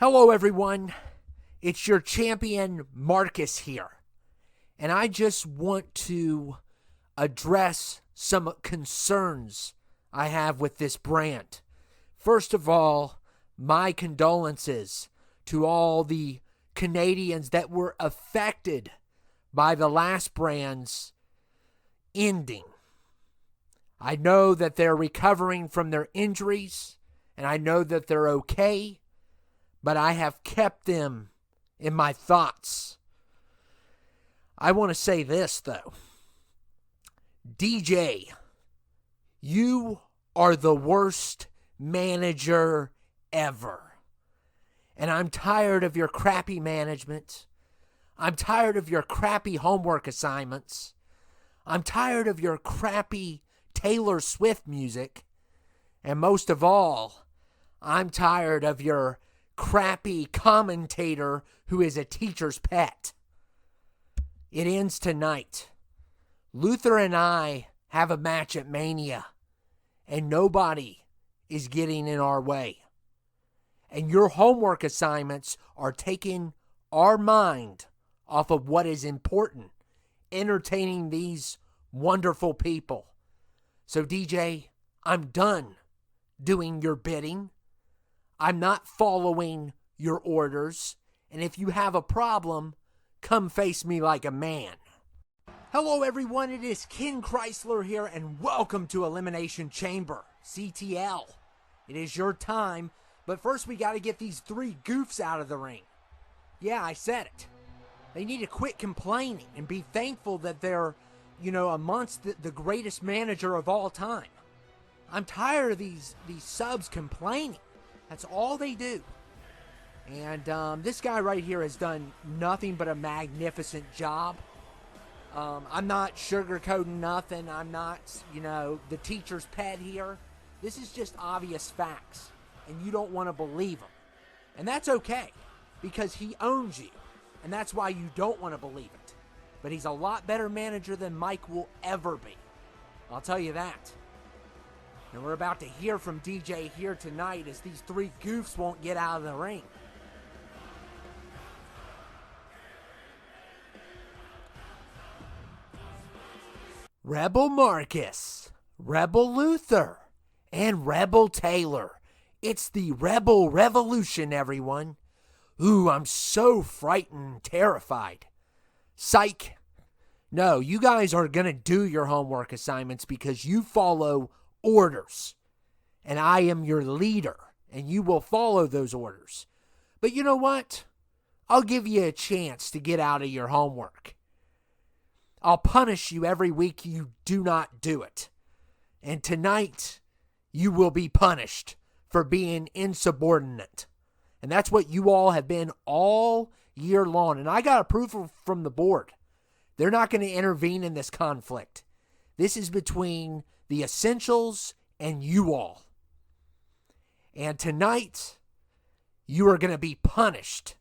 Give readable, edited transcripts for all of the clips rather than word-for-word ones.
Hello, everyone. It's your champion, Marcus, here. And I just want to address some concerns I have with this brand. First of all, my condolences to all the Canadians that were affected by the last brand's ending. I know that they're recovering from their injuries, and I know that they're okay, but I have kept them in my thoughts. I want to say this, though. DJ, you are the worst manager ever. And I'm tired of your crappy management. I'm tired of your crappy homework assignments. I'm tired of your crappy Taylor Swift music. And most of all, I'm tired of your crappy commentator who is a teacher's pet. It ends tonight. Luther and I have a match at Mania, and nobody is getting in our way. And your homework assignments are taking our mind off of what is important, entertaining these wonderful people. So DJ, I'm done doing your bidding. I'm not following your orders. And if you have a problem, come face me like a man. Hello everyone, it is Ken Chrysler here, and welcome to Elimination Chamber, CTL. It is your time, but first we got to get these three goofs out of the ring. Yeah, I said it. They need to quit complaining and be thankful that they're, amongst the greatest manager of all time. I'm tired of these subs complaining. That's all they do. And this guy right here has done nothing but a magnificent job. I'm not sugarcoating nothing. I'm not, the teacher's pet here. This is just obvious facts, and you don't want to believe them. And that's okay, because he owns you, and that's why you don't want to believe it. But he's a lot better manager than Mike will ever be. I'll tell you that. And we're about to hear from DJ here tonight as these three goofs won't get out of the ring. Rebel Marcus, Rebel Luther, and Rebel Taylor. It's the Rebel Revolution, everyone. Ooh, I'm so frightened, terrified. Psych. No, you guys are going to do your homework assignments because you follow orders. And I am your leader, and you will follow those orders. But you know what? I'll give you a chance to get out of your homework. I'll punish you every week you do not do it. And tonight, you will be punished for being insubordinate. And that's what you all have been all year long. And I got approval from the board. They're not going to intervene in this conflict. This is between the Essentials and you all. And tonight, you are going to be punished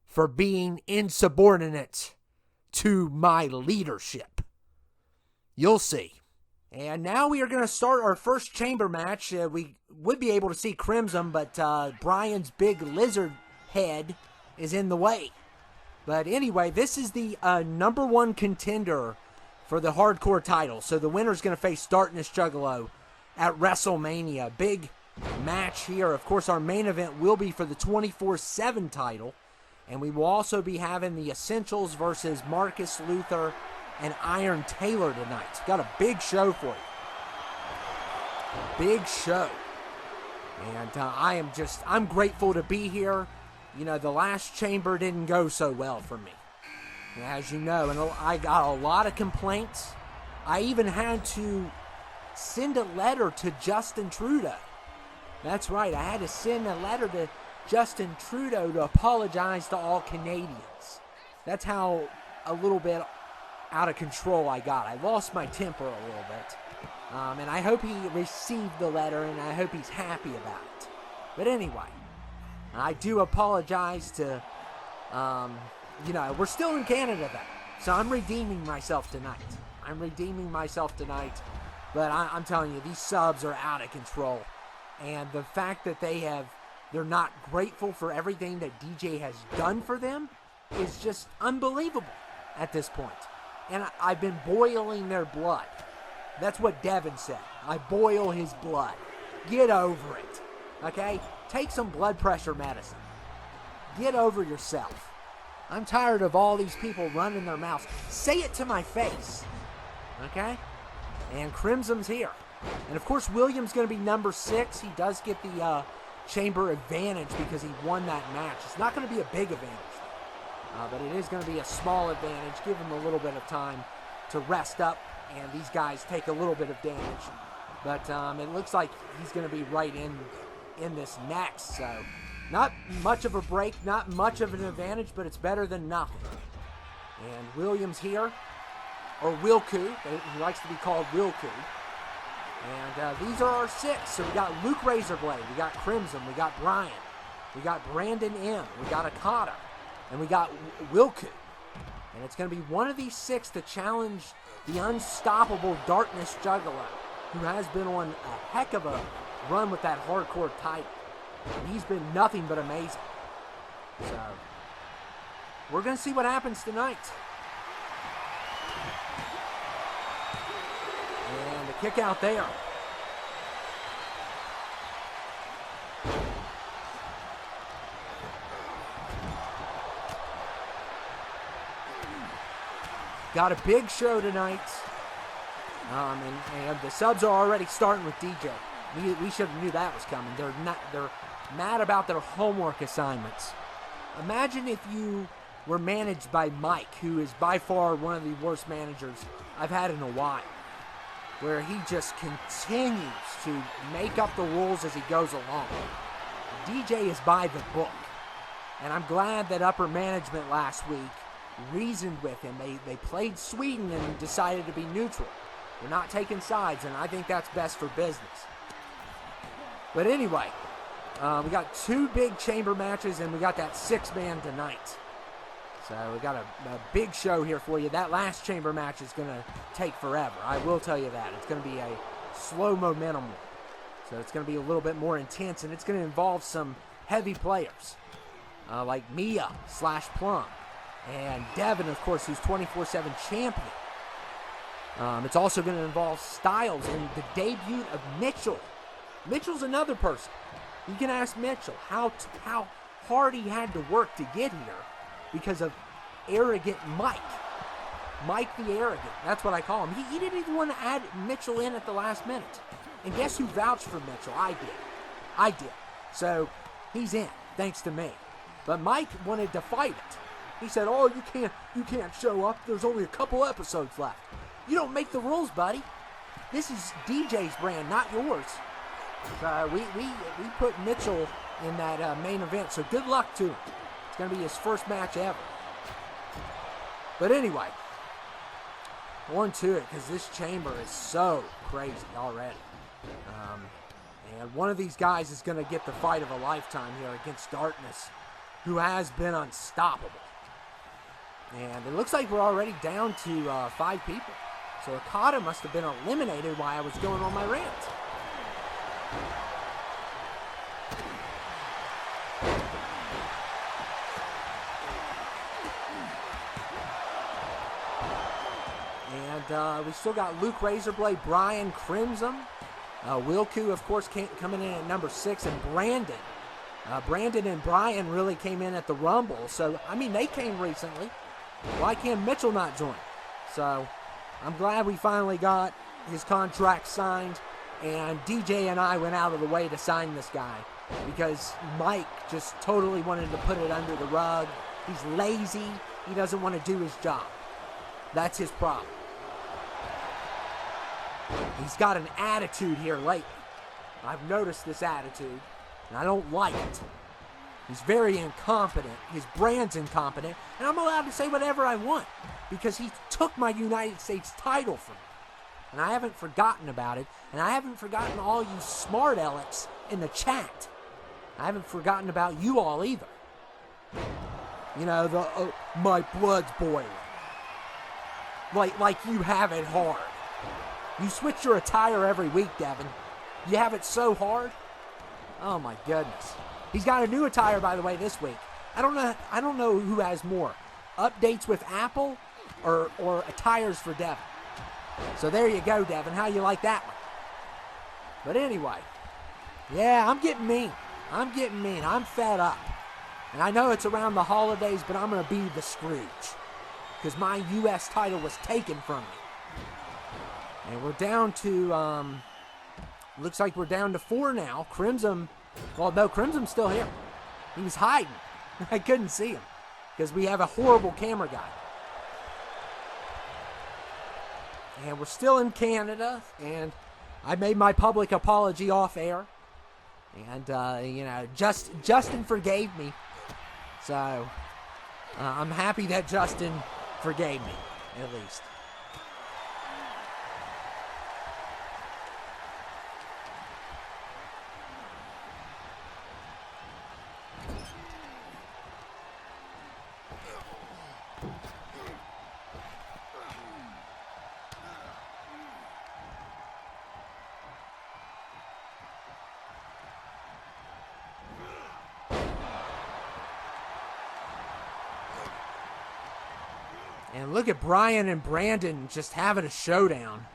for being insubordinate to my leadership. You'll see. And now we are going to start our first chamber match. We would be able to see Crimson, but Brian's big lizard head is in the way. But anyway, this is the number one contender for the hardcore title. So the winner's going to face Darkness Juggalo at WrestleMania. Big match here. Of course, our main event will be for the 24/7 title. And we will also be having the Essentials versus Marcus Luther and Iron Taylor tonight. Got a big show for you. Big show. And I'm grateful to be here. The last chamber didn't go so well for me, as you know. And I got a lot of complaints. I even had to send a letter to Justin Trudeau. That's right. I had to send a letter to Justin Trudeau to apologize to all Canadians. That's how a little bit out of control I got. I lost my temper a little bit. And I hope he received the letter, and I hope he's happy about it. But anyway, I do apologize to, we're still in Canada though. So I'm redeeming myself tonight. But I'm telling you, these subs are out of control. And the fact that they have they're not grateful for everything that DJ has done for them is just unbelievable at this point. And I've been boiling their blood. That's what Devin said. I boil his blood. Get over it. Okay? Take some blood pressure medicine. Get over yourself. I'm tired of all these people running their mouths. Say it to my face. Okay? And Crimson's here. And of course, William's going to be number 6. He does get the chamber advantage because he won that match. It's not going to be a big advantage, but it is going to be a small advantage. Give him a little bit of time to rest up, and these guys take a little bit of damage. But it looks like he's going to be right in this next. So not much of a break, not much of an advantage, but it's better than nothing. And Williams here, or Wilku. He likes to be called Wilku. And these are our 6. So we got Luke Razorblade, we got Crimson, we got Brian, we got Brandon M, we got Okada, and we got Wilku. And it's going to be one of these 6 to challenge the unstoppable Darkness Juggalo, who has been on a heck of a run with that hardcore title. And he's been nothing but amazing. So we're going to see what happens tonight. And the kick out there. Got a big show tonight. And the subs are already starting with DJ. We should have knew that was coming. They're mad about their homework assignments. Imagine if you were managed by Mike, who is by far one of the worst managers I've had in a while, where he just continues to make up the rules as he goes along. DJ is by the book. And I'm glad that upper management last week reasoned with him. They played Sweden and decided to be neutral. They're not taking sides, and I think that's best for business. But anyway, we got 2 big chamber matches, and we got that 6-man tonight. So we got a big show here for you. That last chamber match is going to take forever. I will tell you that. It's going to be a slow momentum one. So it's going to be a little bit more intense, and it's going to involve some heavy players like Mia/Plum. And Devin, of course, who's 24/7 champion. It's also going to involve Styles and the debut of Mitchell. Mitchell's another person. You can ask Mitchell how hard he had to work to get here because of arrogant Mike. Mike the Arrogant. That's what I call him. He didn't even want to add Mitchell in at the last minute. And guess who vouched for Mitchell? I did. So he's in, thanks to me. But Mike wanted to fight it. He said, "Oh, you can't show up. There's only a couple episodes left." You don't make the rules, buddy. This is DJ's brand, not yours. So we put Mitchell in that main event. So good luck to him. It's going to be his first match ever. But anyway, on to it, because this chamber is so crazy already. And one of these guys is going to get the fight of a lifetime here against Darkness, who has been unstoppable. And it looks like we're already down to 5 people. So Okada must have been eliminated while I was going on my rant. And we still got Luke Razorblade, Brian Crimson, Wilku, of course, coming in at number 6, and Brandon. Brandon and Brian really came in at the Rumble. So, I mean, they came recently. Why can't Mitchell not join? So, I'm glad we finally got his contract signed, and DJ and I went out of the way to sign this guy because Mike just totally wanted to put it under the rug. He's lazy. He doesn't want to do his job. That's his problem. He's got an attitude here lately. I've noticed this attitude, and I don't like it. He's very incompetent. His brand's incompetent, and I'm allowed to say whatever I want because he took my United States title from me. And I haven't forgotten about it, and I haven't forgotten all you smart alecks in the chat. I haven't forgotten about you all either. You know, my blood's boiling. Like you have it hard. You switch your attire every week, Devin. You have it so hard. Oh my goodness. He's got a new attire, by the way, this week. I don't know who has more, updates with Apple or attires for Devin. So there you go, Devin. How you like that one? But anyway, yeah, I'm getting mean. I'm fed up. And I know it's around the holidays, but I'm going to be the Scrooge. Because my U.S. title was taken from me. And we're down to, looks like we're down to 4 now. Crimson, well, no, Crimson's still here. He was hiding. I couldn't see him. Because we have a horrible camera guy. And we're still in Canada. And I made my public apology off air. And, Justin forgave me. So, I'm happy that Justin forgave me, at least. And look at Brian and Brandon just having a showdown.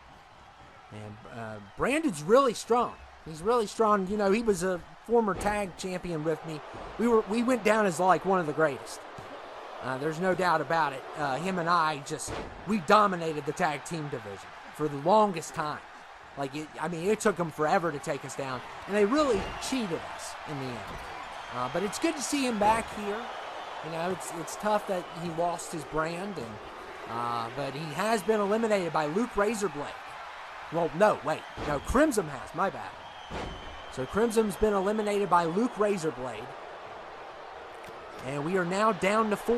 And Brandon's really strong. He's really strong. You know, he was a former tag champion with me. We went down as like one of the greatest. There's no doubt about it. Him and I we dominated the tag team division for the longest time. It took them forever to take us down. And they really cheated us in the end. But it's good to see him back here. You know, it's tough that he lost his brand, but he has been eliminated by Luke Razorblade. Well, no, Crimson has, my bad. So Crimson's been eliminated by Luke Razorblade, and we are now down to 4.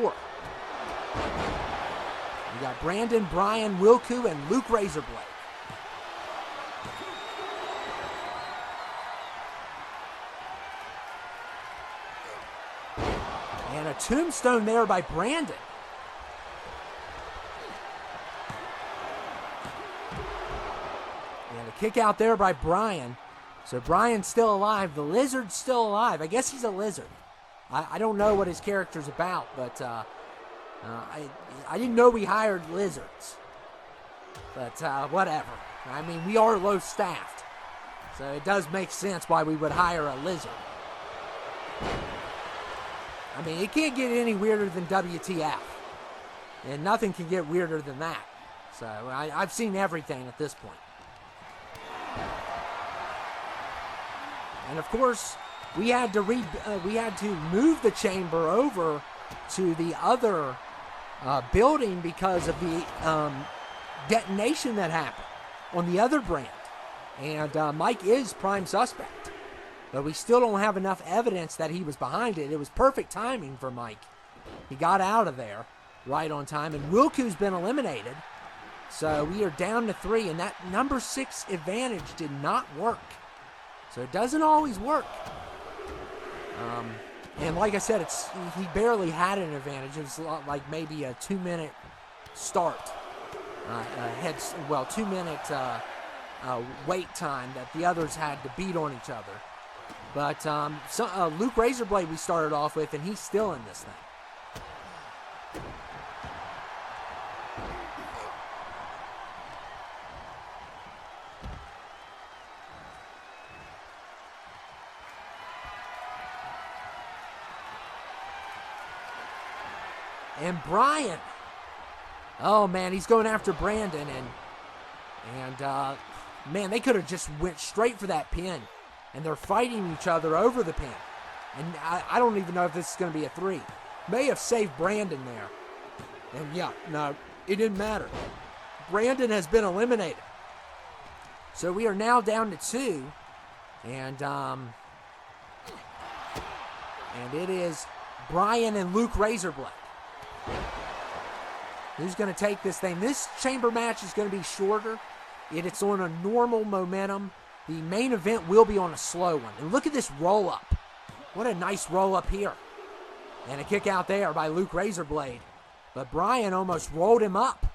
We got Brandon, Brian, Wilku, and Luke Razorblade. And a tombstone there by Brandon. And a kick out there by Brian. So Brian's still alive. The lizard's still alive. I guess he's a lizard. I don't know what his character's about, but I didn't know we hired lizards. But whatever. I mean, we are low staffed. So it does make sense why we would hire a lizard. I mean, it can't get any weirder than WTF. And nothing can get weirder than that. So I've seen everything at this point. And of course, we had to move the chamber over to the other building because of the detonation that happened on the other brand. And Mike is prime suspect. But we still don't have enough evidence that he was behind it. It was perfect timing for Mike. He got out of there right on time. And Wilku's been eliminated. So we are down to 3. And that number 6 advantage did not work. So it doesn't always work. And like I said, he barely had an advantage. It was like maybe a 2-minute start. 2-minute wait time that the others had to beat on each other. But Luke Razorblade we started off with, and he's still in this thing. And Brian, oh man, he's going after Brandon, and man, they could have just went straight for that pin. And they're fighting each other over the pin. And I don't even know if this is going to be a 3. May have saved Brandon there. And yeah, no, it didn't matter. Brandon has been eliminated. So we are now down to 2. And it is Brian and Luke Razorblade. Who's going to take this thing? This chamber match is going to be shorter. It's on a normal momentum. The main event will be on a slow one. And look at this roll-up. What a nice roll-up here. And a kick out there by Luke Razorblade. But Brian almost rolled him up.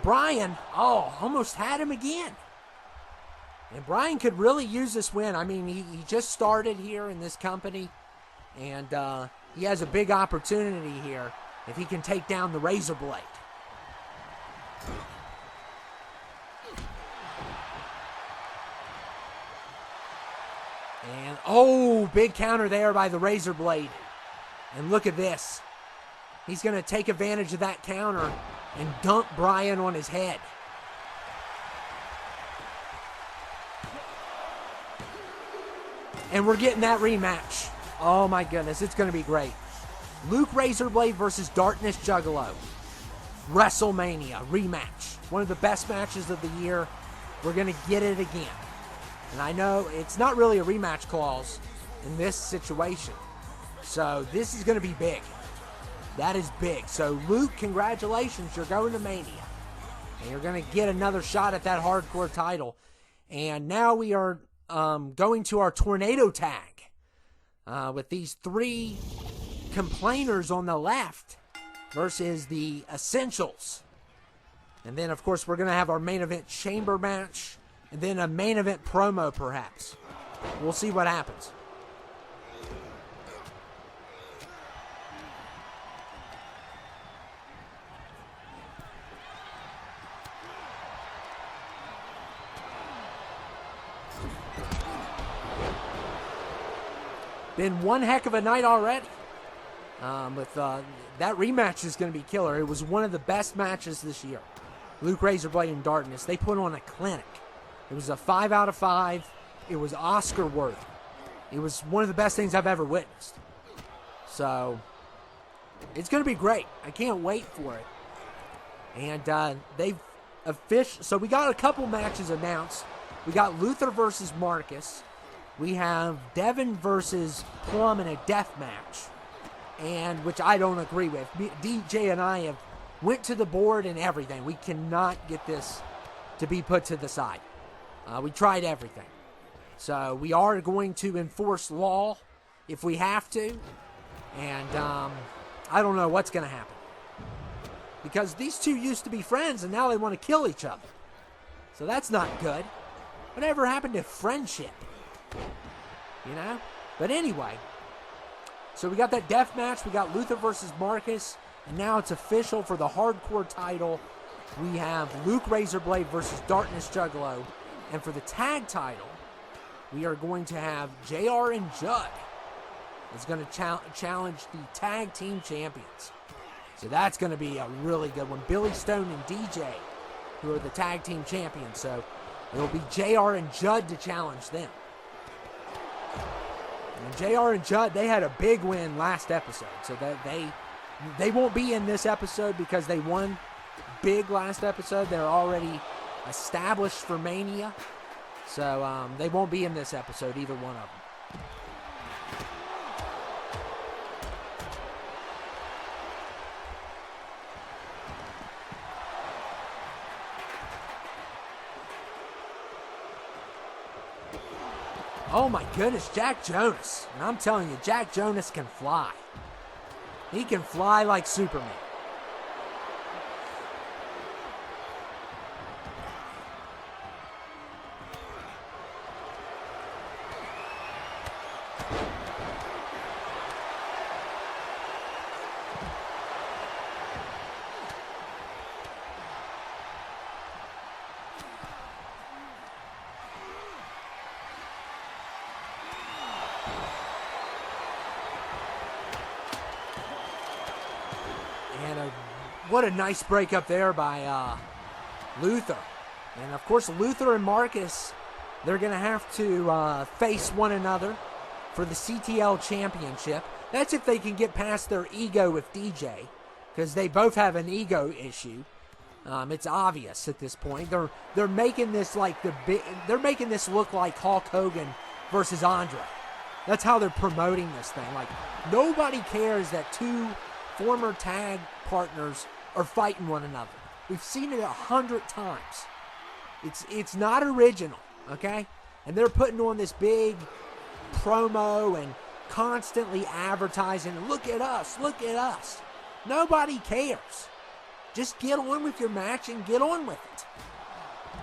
Bryan, almost had him again. And Bryan could really use this win. I mean, he just started here in this company, and he has a big opportunity here if he can take down the Razor Blade. And, big counter there by the Razor Blade. And look at this. He's going to take advantage of that counter and dunk Bryan on his head. And we're getting that rematch. Oh my goodness, it's going to be great. Luke Razorblade versus Darkness Juggalo. WrestleMania rematch. One of the best matches of the year. We're going to get it again. And I know it's not really a rematch clause in this situation. So this is going to be big. That is big. So Luke, congratulations. You're going to Mania. And you're going to get another shot at that hardcore title. And now we are going to our tornado tag with these three complainers on the left versus the Essentials. And then, of course, we're going to have our main event chamber match and then a main event promo, perhaps. We'll see what happens. Been one heck of a night already. That rematch is going to be killer. It was one of the best matches this year. Luke Razorblade and Darkness. They put on a clinic. It was a 5 out of 5. It was Oscar worthy. It was one of the best things I've ever witnessed. So it's going to be great. I can't wait for it. And so we got a couple matches announced. We got Luther versus Marcus. We have Devin versus Plum in a death match, and which I don't agree with. DJ and I have went to the board and everything. We cannot get this to be put to the side. We tried everything. So we are going to enforce law if we have to, and I don't know what's going to happen. Because these two used to be friends, and now they want to kill each other. So that's not good. Whatever happened to friendship? You know? But anyway, so we got that death match. We got Luther versus Marcus. And now it's official for the hardcore title. We have Luke Razorblade versus Darkness Juggalo. And for the tag title, we are going to have JR and Judd is going to challenge the tag team champions. So that's going to be a really good one. Billy Stone and DJ, who are the tag team champions. So it'll be JR and Judd to challenge them. And JR and Judd, they had a big win last episode. So that they won't be in this episode because they won big last episode. They're already established for Mania. So they won't be in this episode, either one of them. Oh my goodness, Jack Jonas. And I'm telling you, Jack Jonas can fly. He can fly like Superman. What a nice breakup there by Luther. And, of course, Luther and Marcus, they're going to have to face one another for the CTL championship. That's if they can get past their ego with DJ, because they both have an ego issue. It's obvious at this point. They're making this like they're making this look like Hulk Hogan versus Andre. That's how they're promoting this thing. Like, nobody cares that two former tag partners are fighting one another. We've seen it 100 times. It's not original, okay? And they're putting on this big promo and constantly advertising, look at us, look at us. Nobody cares. Just get on with your match and get on with it.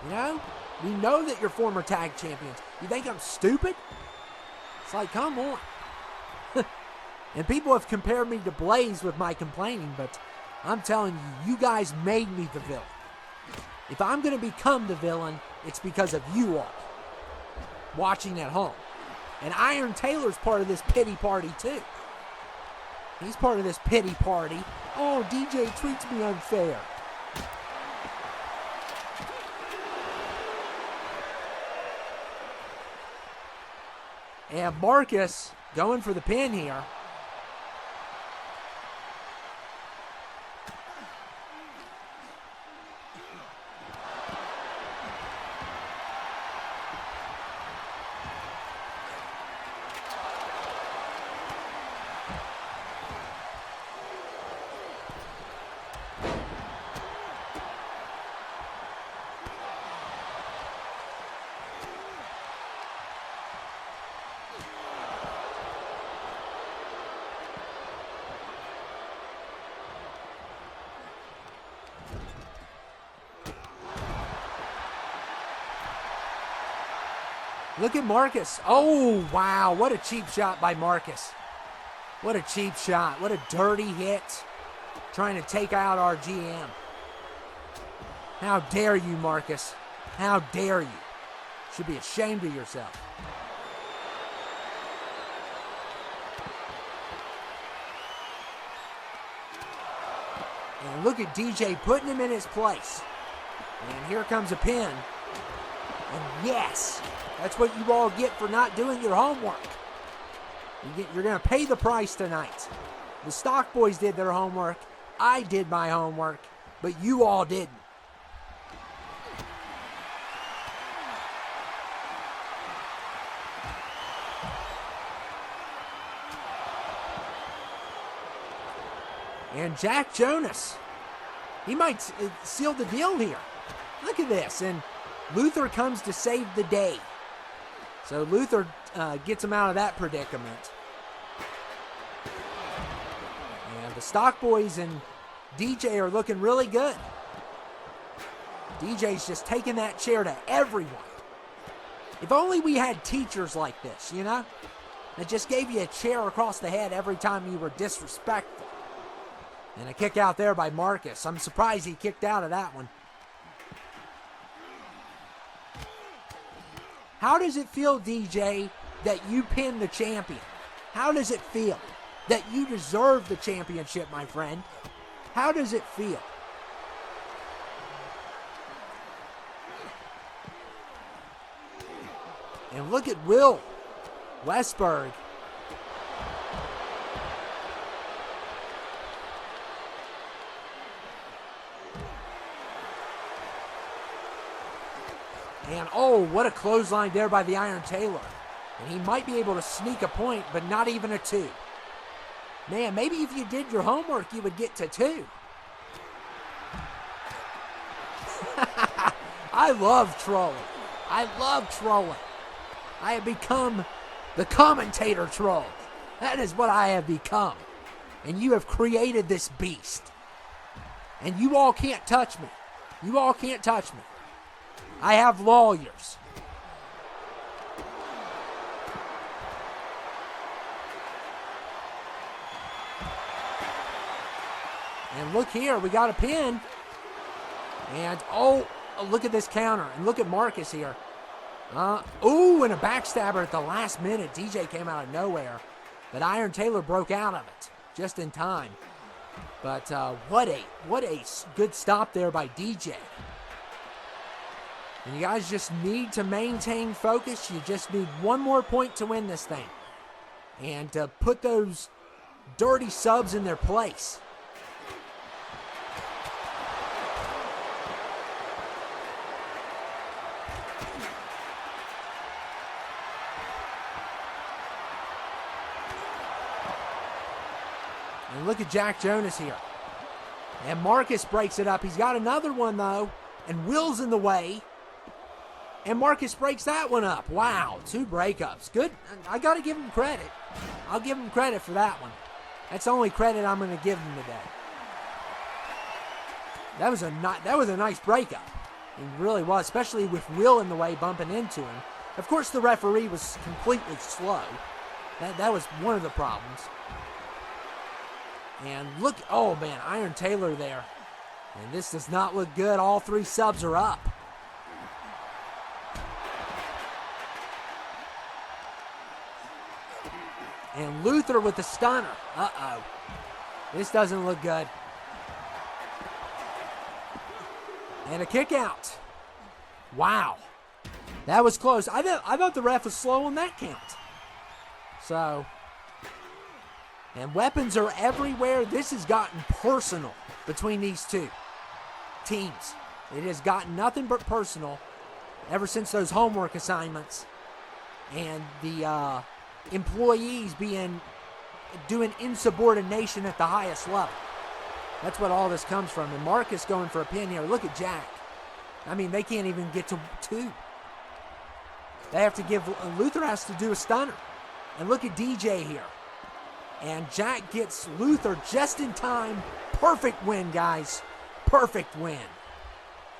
You know? We know that you're former tag champions. You think I'm stupid? It's like, come on. And people have compared me to Blaze with my complaining, but I'm telling you, you guys made me the villain. If I'm going to become the villain, it's because of you all watching at home. And Iron Taylor's part of this pity party, too. He's part of this pity party. Oh, DJ treats me unfair. And Marcus going for the pin here. Look at Marcus. Oh, wow. What a cheap shot by Marcus. What a cheap shot. What a dirty hit. Trying to take out our GM. How dare you, Marcus? How dare you? Should be ashamed of yourself. And look at DJ putting him in his place. And here comes a pin. And yes, that's what you all get for not doing your homework. You're going to pay the price tonight. The Stock Boys did their homework. I did my homework. But you all didn't. And Jack Jonas, he might seal the deal here. Look at this. And Luther comes to save the day. So Luther gets him out of that predicament. And the Stock Boys and DJ are looking really good. DJ's just taking that chair to everyone. If only we had teachers like this, you know? That just gave you a chair across the head every time you were disrespectful. And a kick out there by Marcus. I'm surprised he kicked out of that one. How does it feel, DJ, that you pinned the champion? How does it feel that you deserve the championship, my friend? How does it feel? And look at Will Westberg. And oh, what a clothesline there by the Iron Taylor. And he might be able to sneak a point, but not even a 2. Man, maybe if you did your homework, you would get to 2. I love trolling. I love trolling. I have become the commentator troll. That is what I have become. And you have created this beast. And you all can't touch me. You all can't touch me. I have lawyers. And look here, we got a pin. And oh, look at this counter. And look at Marcus here. Ooh, and a backstabber at the last minute. DJ came out of nowhere. But Iron Taylor broke out of it just in time. But what a good stop there by DJ. And you guys just need to maintain focus. You just need one more point to win this thing. And to put those dirty subs in their place. And look at Jack Jonas here. And Marcus breaks it up. He's got another one, though. And Will's in the way. And Marcus breaks that one up. Wow, 2 breakups. Good. I got to give him credit. I'll give him credit for that one. That's the only credit I'm going to give him today. That was a nice breakup. It really was, especially with Will in the way bumping into him. Of course, the referee was completely slow. That was one of the problems. And look, oh man, Iron Taylor there. And this does not look good. All 3 subs are up. And Luther with the stunner. Uh-oh. This doesn't look good. And a kick out. Wow. That was close. I thought the ref was slow on that count. So, and weapons are everywhere. This has gotten personal between these two teams. It has gotten nothing but personal ever since those homework assignments and the employees doing insubordination at the highest level. That's what all this comes from. And Marcus going for a pin here. Look at Jack. I mean, they can't even get to 2. They have to give, Luther has to do a stunner. And look at DJ here. And Jack gets Luther just in time. Perfect win, guys. Perfect win.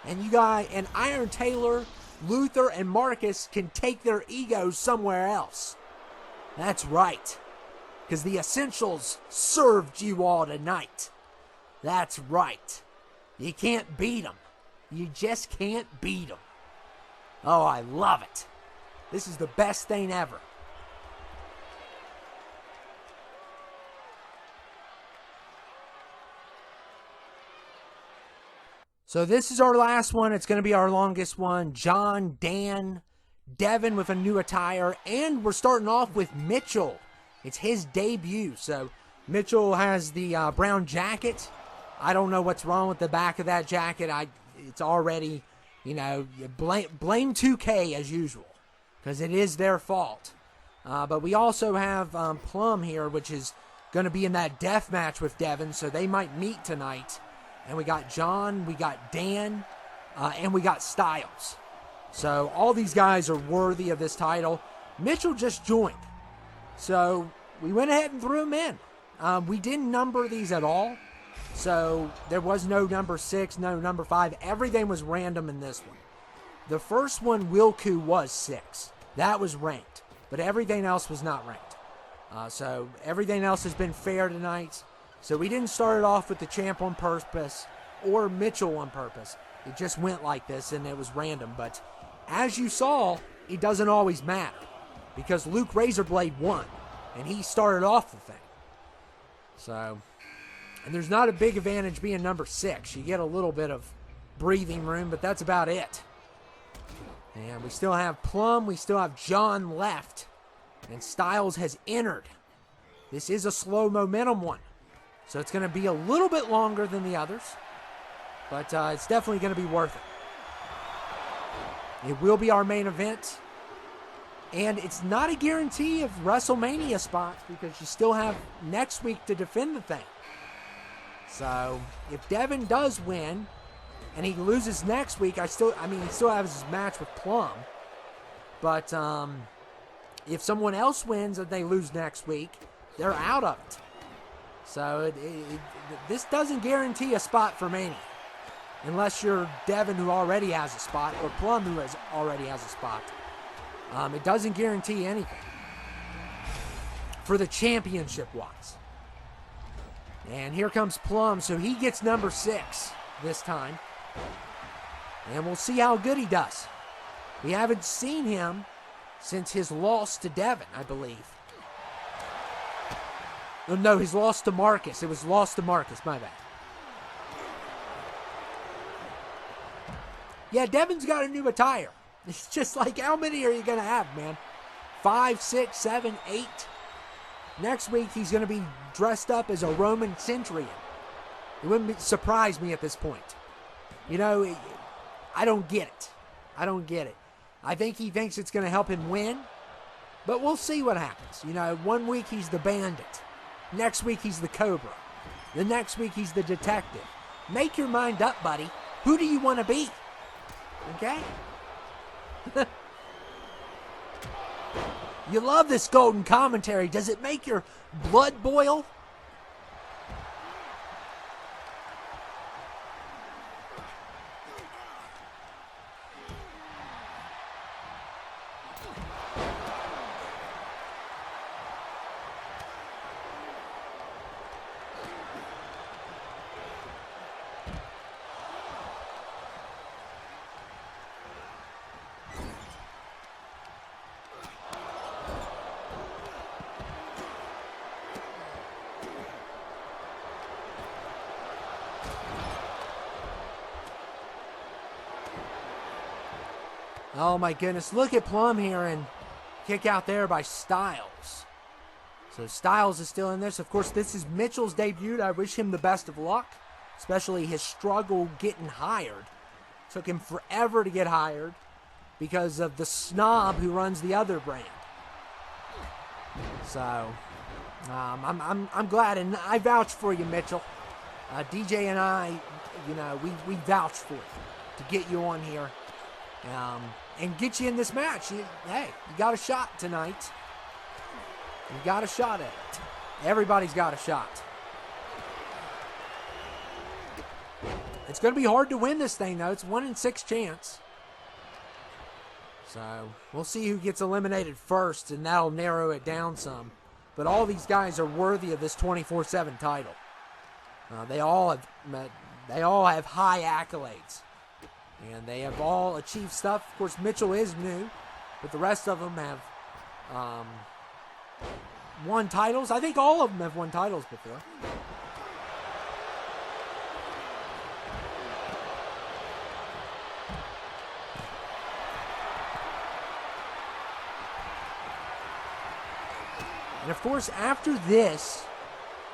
And and Iron Taylor, Luther, and Marcus can take their egos somewhere else. That's right. Because the Essentials served you all tonight. That's right. You can't beat them. You just can't beat them. Oh, I love it. This is the best thing ever. So this is our last one. It's going to be our longest one. John, Dan, Devin with a new attire, and we're starting off with Mitchell. It's his debut. So Mitchell has the brown jacket. I don't know what's wrong with the back of that jacket. It's already, blame 2K as usual, because it is their fault. But we also have Plum here, which is going to be in that death match with Devin, so they might meet tonight. And we got John, we got Dan, and we got Styles. So all these guys are worthy of this title. Mitchell just joined. So we went ahead and threw him in. We didn't number these at all. So there was no number 6, no number 5. Everything was random in this one. The first one, Wilku, was 6. That was ranked. But everything else was not ranked. So everything else has been fair tonight. So we didn't start it off with the champ on purpose or Mitchell on purpose. It just went like this and it was random. But as you saw, it doesn't always matter because Luke Razorblade won and he started off the thing. So, and there's not a big advantage being number 6. You get a little bit of breathing room, but that's about it. And we still have Plum. We still have John left. And Styles has entered. This is a slow momentum one. So it's going to be a little bit longer than the others. But it's definitely going to be worth it. It will be our main event. And it's not a guarantee of WrestleMania spots because you still have next week to defend the thing. So if Devin does win and he loses next week, he still has his match with Plum. But if someone else wins and they lose next week, they're out of it. So this doesn't guarantee a spot for Mania. Unless you're Devin, who already has a spot, or Plum, who already has a spot. It doesn't guarantee anything. For the championship-wise. And here comes Plum, so he gets number 6 this time. And we'll see how good he does. We haven't seen him since his loss to Devin, I believe. No, his loss to Marcus. It was loss to Marcus, my bad. Yeah, Devin's got a new attire. It's just like, how many are you going to have, man? 5, 6, 7, 8. Next week, he's going to be dressed up as a Roman centurion. It wouldn't surprise me at this point. I don't get it. I think he thinks it's going to help him win, but we'll see what happens. 1 week he's the bandit. Next week he's the Cobra. The next week he's the detective. Make your mind up, buddy. Who do you want to be? Okay? You love this golden commentary. Does it make your blood boil? Oh my goodness, look at Plum here, and kick out there by Styles. So Styles is still in this. Of course, this is Mitchell's debut. I wish him the best of luck, especially his struggle getting hired. Took him forever to get hired because of the snob who runs the other brand. So I'm glad, and I vouch for you, Mitchell. DJ and I, we vouch for you to get you on here and get you in this match. You got a shot tonight. You got a shot at it. Everybody's got a shot. It's going to be hard to win this thing, though. It's 1 in 6 chance. So we'll see who gets eliminated first, and that'll narrow it down some. But all these guys are worthy of this 24/7 title. They all have high accolades, and they have all achieved stuff. Of course, Mitchell is new, but the rest of them have won titles. I think all of them have won titles before. And of course, after this,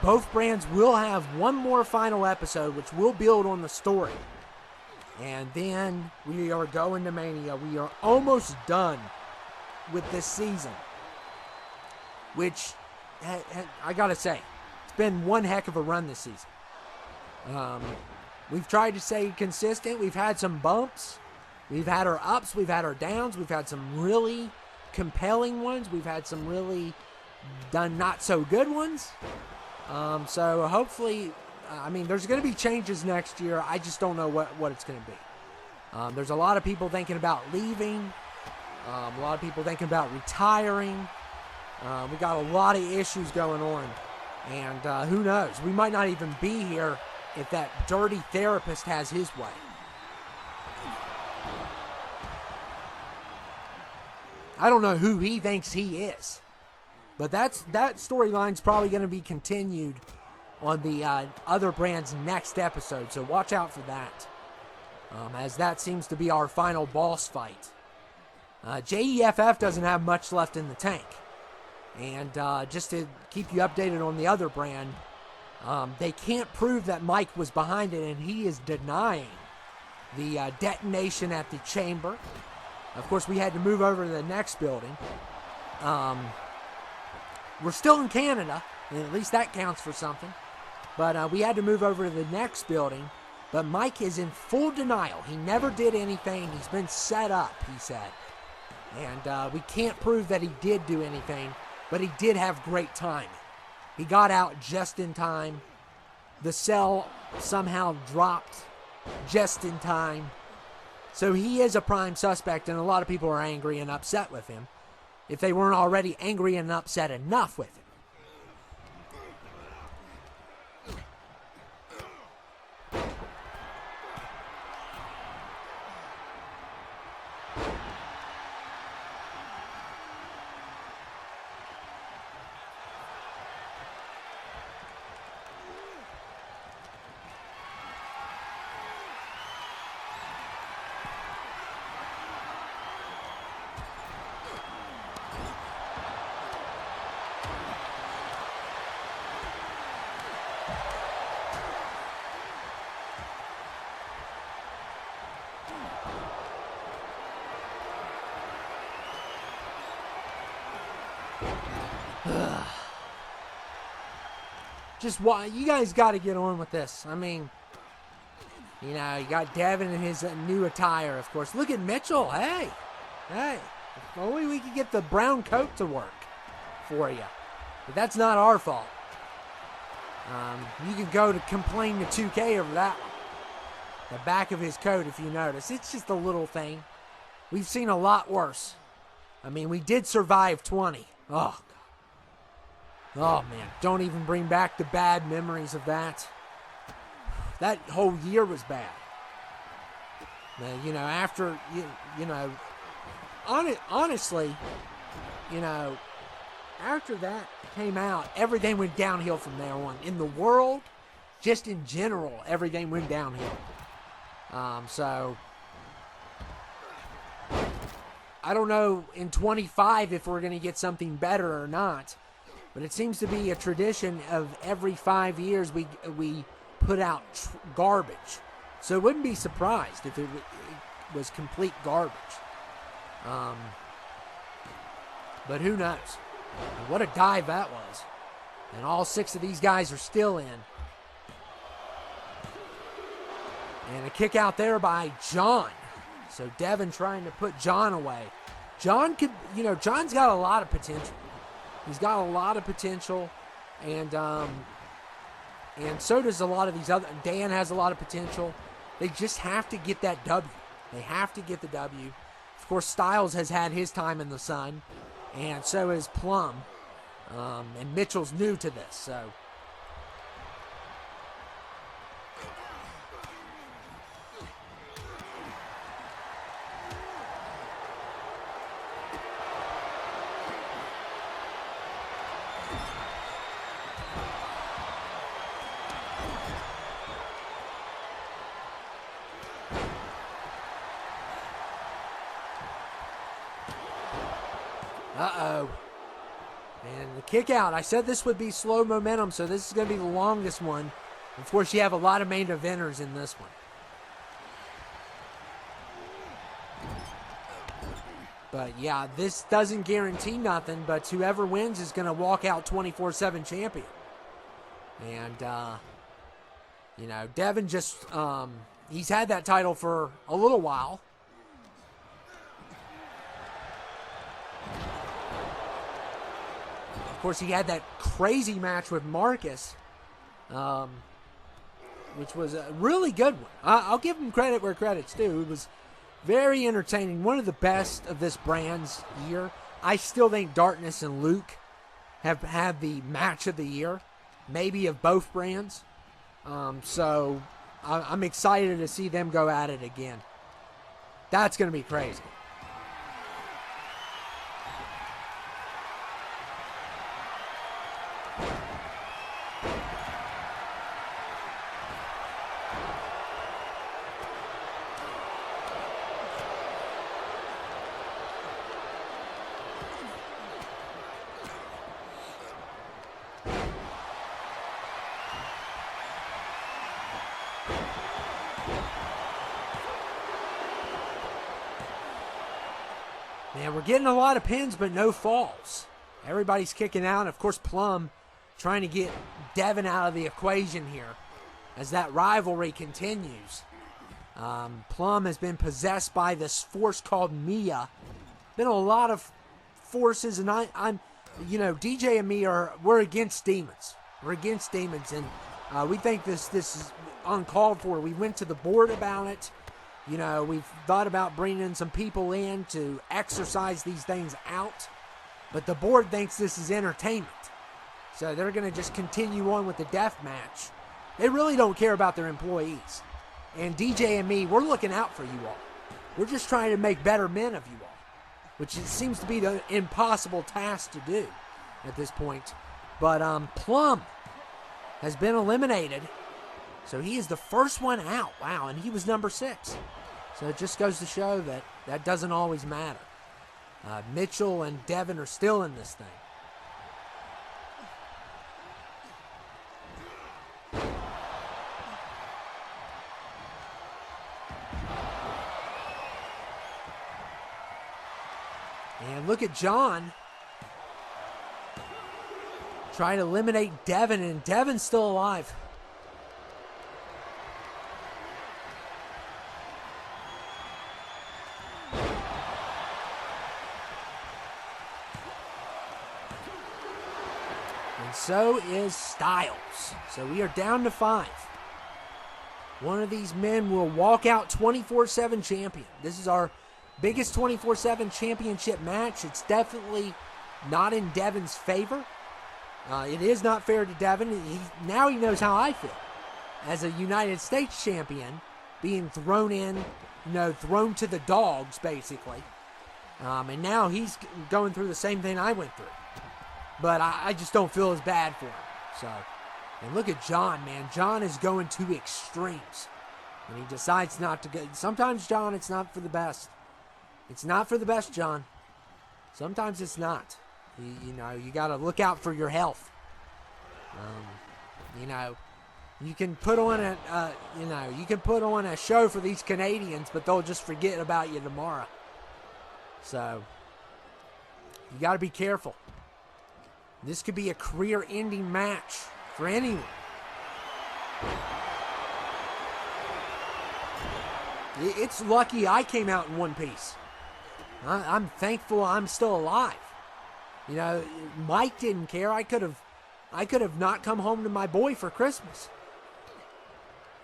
both brands will have one more final episode, which will build on the story. And then we are going to Mania. We are almost done with this season, which, I gotta say, it's been one heck of a run this season. We've tried to stay consistent. We've had some bumps. We've had our ups. We've had our downs. We've had some really compelling ones. We've had some really done not so good ones. So hopefully, there's going to be changes next year. I just don't know what it's going to be. There's a lot of people thinking about leaving. A lot of people thinking about retiring. We got a lot of issues going on. And who knows? We might not even be here if that dirty therapist has his way. I don't know who he thinks he is. But that storyline's probably going to be continued on the other brand's next episode. So watch out for that. As that seems to be our final boss fight. JEFF doesn't have much left in the tank. And just to keep you updated on the other brand, they can't prove that Mike was behind it, and he is denying the detonation at the chamber. Of course, we had to move over to the next building. We're still in Canada, and at least that counts for something. But we had to move over to the next building. But Mike is in full denial. He never did anything. He's been set up, he said. And we can't prove that he did do anything, but he did have great timing. He got out just in time. The cell somehow dropped just in time. So he is a prime suspect, and a lot of people are angry and upset with him, if they weren't already angry and upset enough with him. Just why you guys got to get on with this. You got Devin in his new attire, of course. Look at Mitchell. Hey, if only we could get the brown coat to work for you. But that's not our fault. You can go to complain to 2K over that one. The back of his coat, if you notice, it's just a little thing. We've seen a lot worse. We did survive 20. Oh, man, don't even bring back the bad memories of that. That whole year was bad. After, honestly, after that came out, everything went downhill from there on. In the world, just in general, everything went downhill. So, I don't know in 25 if we're going to get something better or not. But it seems to be a tradition of every 5 years we put out garbage. So I wouldn't be surprised if it was complete garbage. But who knows? And what a dive that was. And all 6 of these guys are still in. And a kick out there by John. So Devin trying to put John away. John could, John's got a lot of potential. He's got a lot of potential. And so does a lot of these other. Dan has a lot of potential. They just have to get that W. They have to get the W. Of course, Styles has had his time in the sun. And so is Plum. And Mitchell's new to this, so. Uh-oh. And the kick out. I said this would be slow momentum, so this is going to be the longest one. Of course, you have a lot of main eventers in this one. But, yeah, this doesn't guarantee nothing, but whoever wins is going to walk out 24/7 champion. And, Devin just, he's had that title for a little while. Of course, he had that crazy match with Marcus, which was a really good one. I'll give him credit where credit's due. It was very entertaining. One of the best of this brand's year. I still think Darkness and Luke have had the match of the year, maybe of both brands. So I'm excited to see them go at it again. That's going to be crazy. Man, we're getting a lot of pins, but no falls. Everybody's kicking out. Of course, Plum trying to get Devin out of the equation here as that rivalry continues. Plum has been possessed by this force called Mia. Been a lot of forces, and I'm DJ and me we're against demons. We're against demons, and we think this is uncalled for. We went to the board about it. We've thought about bringing in some people in to exercise these things out. But the board thinks this is entertainment. So they're going to just continue on with the death match. They really don't care about their employees. And DJ and me, we're looking out for you all. We're just trying to make better men of you all. Which it seems to be the impossible task to do at this point. But Plum has been eliminated. So he is the first one out. Wow, and he was number 6. So it just goes to show that doesn't always matter. Mitchell and Devin are still in this thing. And look at John trying to eliminate Devin, and Devin's still alive. And so is Styles. So we are down to 5. One of these men will walk out 24/7 champion. This is our biggest 24/7 championship match. It's definitely not in Devin's favor. It is not fair to Devin. Now he knows how I feel. As a United States champion, being thrown in, thrown to the dogs, basically. And now he's going through the same thing I went through. But I just don't feel as bad for him. So, and look at John, man. John is going to extremes. And he decides not to go. Sometimes, John, it's not for the best. It's not for the best, John. Sometimes it's not. You know, you got to look out for your health. You know, you can put on a show for these Canadians, but they'll just forget about you tomorrow. So you got to be careful. This could be a career-ending match for anyone. It's lucky I came out in one piece. I'm thankful I'm still alive. You know, Mike didn't care. I could have not come home to my boy for Christmas.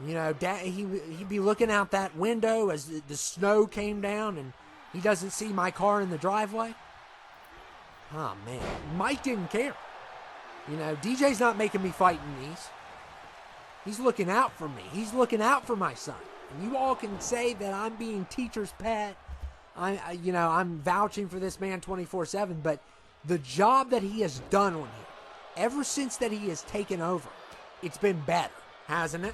You know, he'd be looking out that window as the snow came down and he doesn't see my car in the driveway. Oh, man. Mike didn't care. You know, DJ's not making me fight in these. He's looking out for me. He's looking out for my son. And you all can say that I'm being teacher's pet. I'm vouching for this man 24/7, but the job that he has done on here, ever since that he has taken over, it's been better, hasn't it?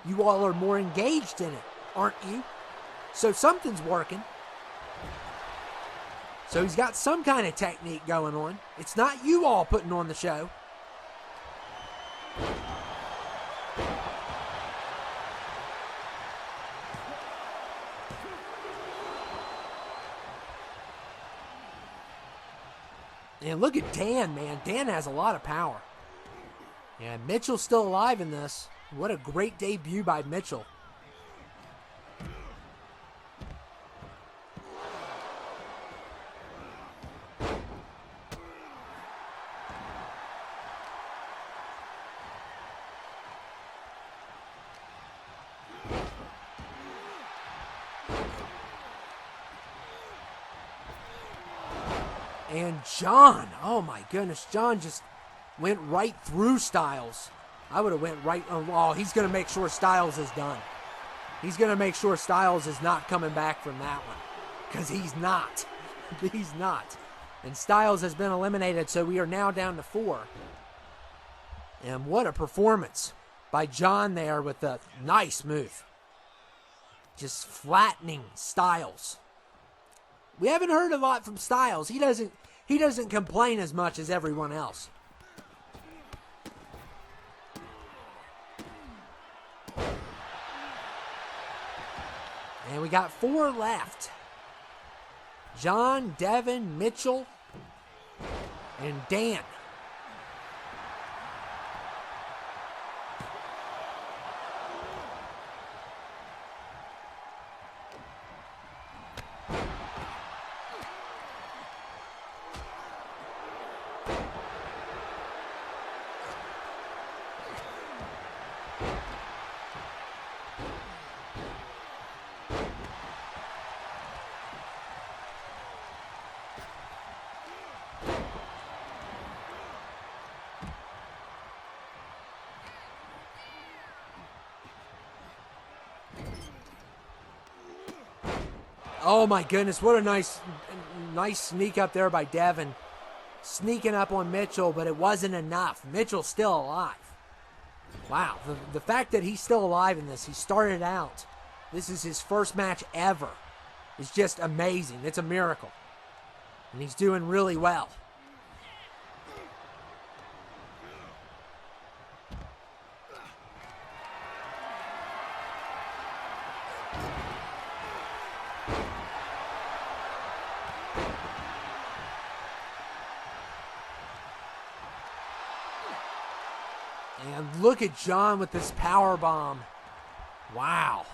You all are more engaged in it, aren't you? So something's working. So he's got some kind of technique going on. It's not you all putting on the show. And look at Dan, man. Dan has a lot of power. Yeah, Mitchell's still alive in this. What a great debut by Mitchell. And John, oh my goodness, John just went right through Styles. I would have went right, oh, he's going to make sure Styles is done. He's going to make sure Styles is not coming back from that one. Because he's not. He's not. And Styles has been eliminated, so we are now down to 4. And what a performance by John there with a nice move. Just flattening Styles. We haven't heard a lot from Styles. He doesn't complain as much as everyone else. And we got 4 left. John, Devin, Mitchell, and Dan. Oh my goodness, what a nice sneak up there by Devin. Sneaking up on Mitchell, but it wasn't enough. Mitchell's still alive. Wow, the fact that he's still alive in this, he started out, this is his first match ever, is just amazing. It's a miracle. And he's doing really well. And look at John with this power bomb. Wow.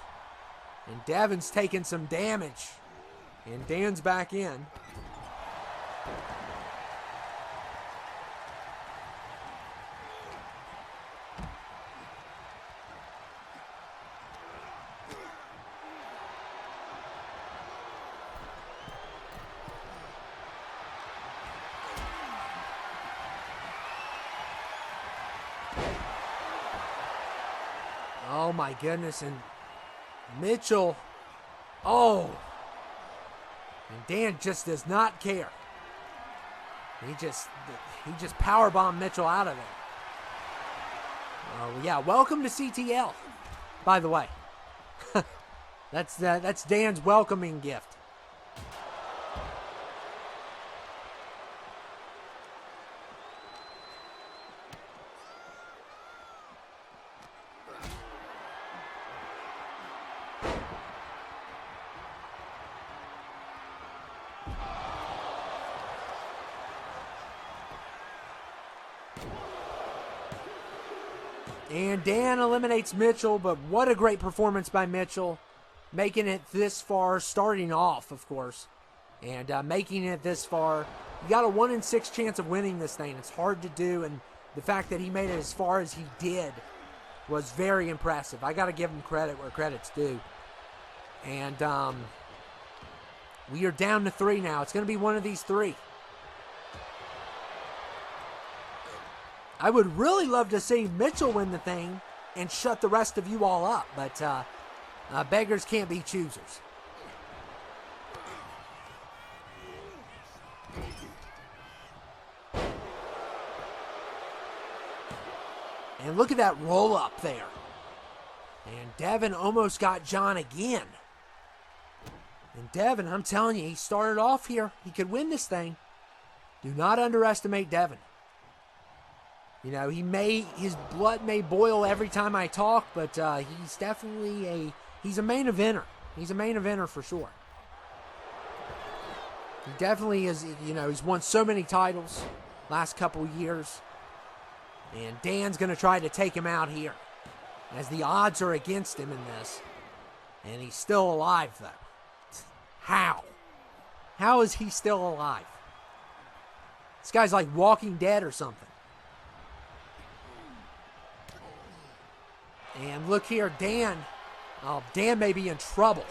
And Devin's taking some damage. And Dan's back in. Oh my goodness, and Mitchell, oh, and Dan just does not care. He just powerbombed Mitchell out of there. Oh yeah, welcome to CTL, by the way. That's Dan's welcoming gift. And Dan eliminates Mitchell, but what a great performance by Mitchell. Making it this far, starting off, of course, and making it this far. You got a 1 in 6 chance of winning this thing. It's hard to do, and the fact that he made it as far as he did was very impressive. I got to give him credit where credit's due. And we are down to 3 now. It's going to be one of these 3. I would really love to see Mitchell win the thing and shut the rest of you all up, but beggars can't be choosers. And look at that roll up there. And Devin almost got John again. And Devin, I'm telling you, he started off here. He could win this thing. Do not underestimate Devin. You know, his blood may boil every time I talk, but he's definitely he's a main eventer. He's a main eventer for sure. He definitely is, you know, he's won so many titles last couple years. And Dan's going to try to take him out here, as the odds are against him in this. And he's still alive, though. How? How is he still alive? This guy's like Walking Dead or something. And look here, Dan. Oh, Dan may be in trouble.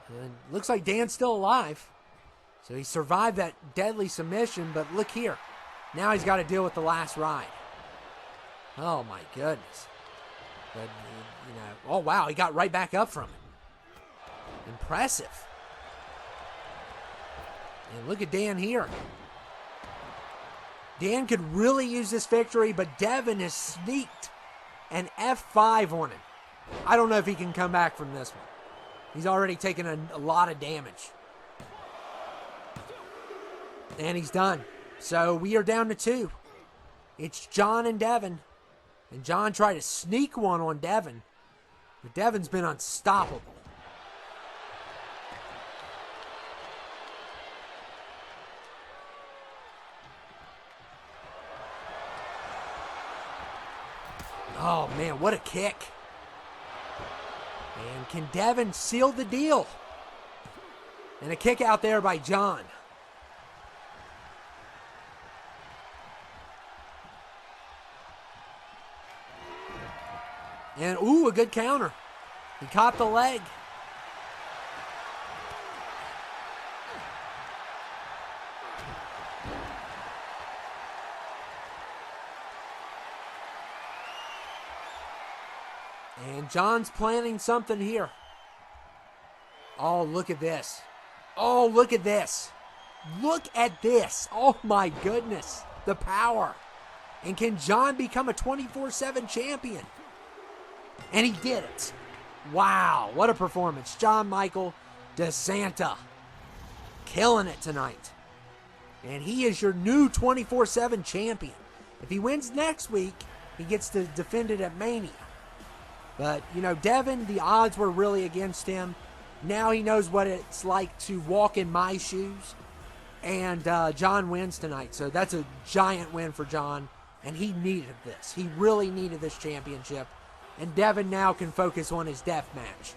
And looks like Dan's still alive. So he survived that deadly submission, but look here. Now he's got to deal with the last ride. Oh, my goodness. But, you know, oh, wow, he got right back up from it. Impressive. And look at Dan here. Dan could really use this victory, but Devin has sneaked an F5 on him. I don't know if he can come back from this one. He's already taken a lot of damage. And he's done. So we are down to 2. It's John and Devin. And John tried to sneak one on Devin. But Devin's been unstoppable. Oh, man, what a kick. And can Devin seal the deal? And a kick out there by John. And, ooh, a good counter. He caught the leg. And John's planning something here. Oh, look at this. Oh, look at this. Look at this. Oh, my goodness. The power. And can John become a 24/7 champion? And he did it. Wow, what a performance. John Michael DeSanta. Killing it tonight. And he is your new 24/7 champion. If he wins next week, he gets to defend it at Mania. But, you know, Devin, the odds were really against him. Now he knows what it's like to walk in my shoes. And John wins tonight. So that's a giant win for John. And he needed this. He really needed this championship. And Devin now can focus on his death match,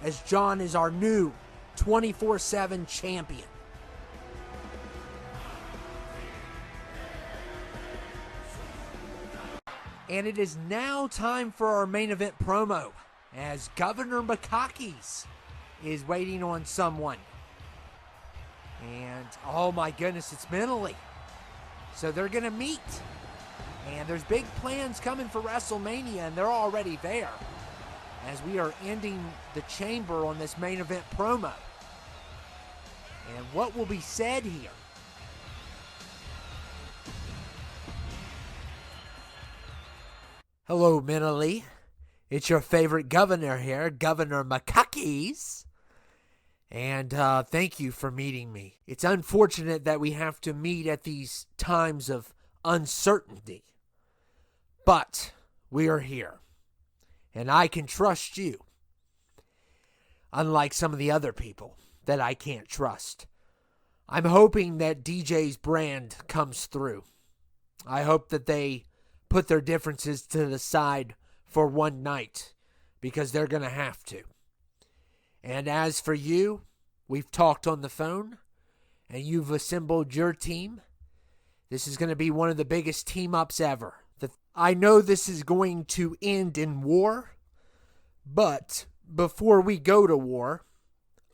as John is our new 24/7 champion. And it is now time for our main event promo, as Governor Mocockies is waiting on someone. And, oh my goodness, it's mentally. So they're going to meet. And there's big plans coming for WrestleMania, and they're already there, as we are ending the chamber on this main event promo. And what will be said here? Hello, mentally. It's your favorite governor here, Governor Mocockies. And thank you for meeting me. It's unfortunate that we have to meet at these times of uncertainty. But we are here. And I can trust you. unlike some of the other people that I can't trust. I'm hoping that DJ's brand comes through. I hope that they put their differences to the side for one night, because they're going to have to. And as for you, we've talked on the phone, and you've assembled your team. This is going to be one of the biggest team-ups ever. I know this is going to end in war, but before we go to war,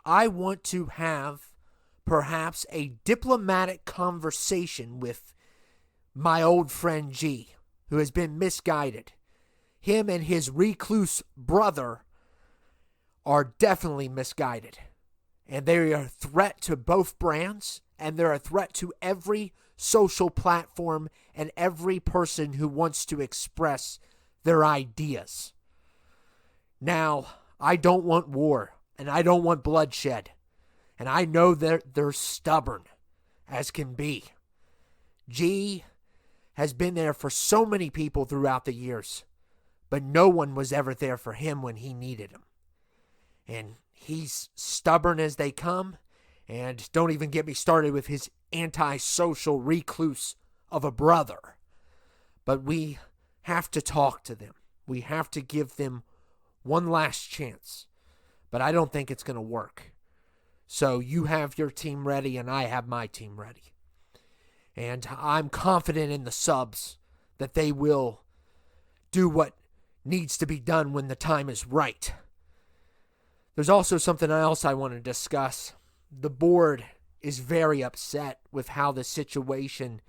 I want to have perhaps a diplomatic conversation with my old friend G, who has been misguided. Him and his recluse brother are definitely misguided. And they are a threat to both brands, and they're a threat to every social platform and every person who wants to express their ideas. Now, I don't want war, and I don't want bloodshed. And I know that they're stubborn as can be. G has been there for so many people throughout the years, but no one was ever there for him when he needed him. And he's stubborn as they come, and don't even get me started with his antisocial recluse of a brother. But we have to talk to them. We have to give them one last chance. But I don't think it's going to work. So you have your team ready, and I have my team ready. And I'm confident in the subs that they will do what needs to be done when the time is right. There's also something else I want to discuss. The board is very upset with how the situation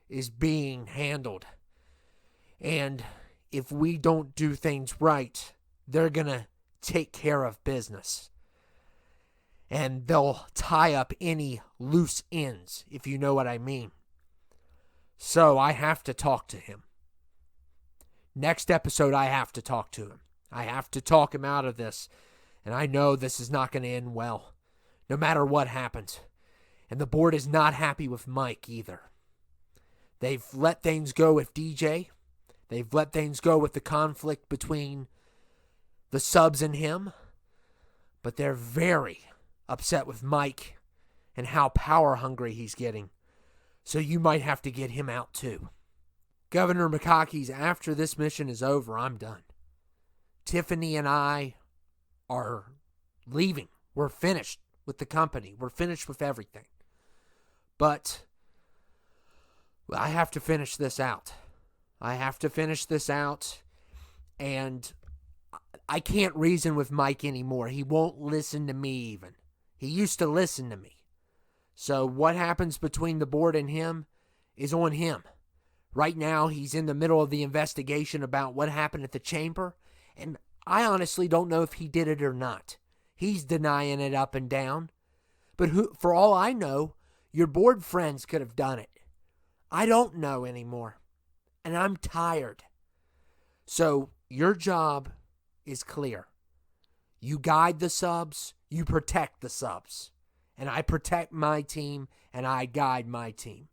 is being handled. And if we don't do things right, they're going to take care of business. And they'll tie up any loose ends, if you know what I mean. So I have to talk to him. Next episode, I have to talk to him. I have to talk him out of this. And I know this is not going to end well, no matter what happens. And the board is not happy with Mike either. They've let things go with DJ. They've let things go with the conflict between the subs and him. But they're very upset with Mike and how power hungry he's getting. So you might have to get him out too. Governor Mocockies, after this mission is over, I'm done. Tiffany and I are leaving. We're finished with the company. We're finished with everything. But I have to finish this out. I have to finish this out. And I can't reason with Mike anymore. He won't listen to me even. He used to listen to me. So what happens between the board and him is on him. Right now, he's in the middle of the investigation about what happened at the chamber. And I honestly don't know if he did it or not. He's denying it up and down. But for all I know, your board friends could have done it. I don't know anymore. And I'm tired. So your job is clear. You guide the subs, you protect the subs. And I protect my team, and I guide my team.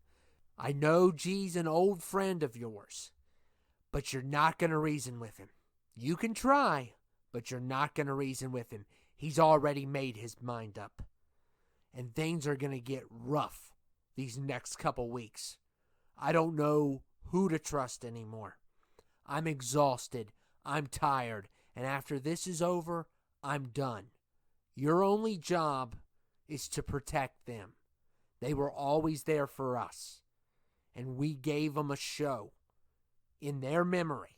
I know G's an old friend of yours, but you're not going to reason with him. You can try, but you're not going to reason with him. He's already made his mind up. And things are going to get rough these next couple weeks. I don't know who to trust anymore. I'm exhausted. I'm tired. And after this is over, I'm done. Your only job is to protect them. They were always there for us. And we gave them a show in their memory.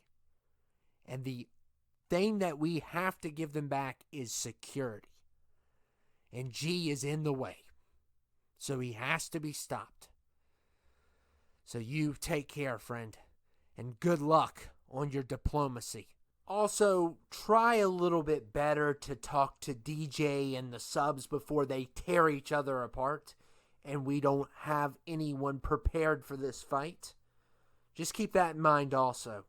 And the thing that we have to give them back is security. And G is in the way. So he has to be stopped. So you take care, friend. And good luck on your diplomacy. Also, try a little bit better to talk to DJ and the subs before they tear each other apart and we don't have anyone prepared for this fight. Just keep that in mind also.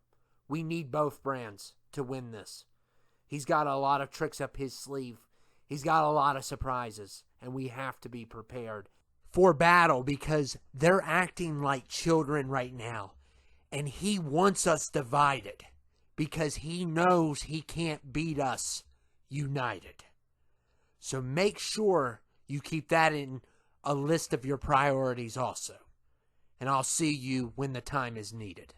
We need both brands to win this. He's got a lot of tricks up his sleeve. He's got a lot of surprises, and we have to be prepared for battle because they're acting like children right now, and he wants us divided. Because he knows he can't beat us united. So make sure you keep that in a list of your priorities also. And I'll see you when the time is needed.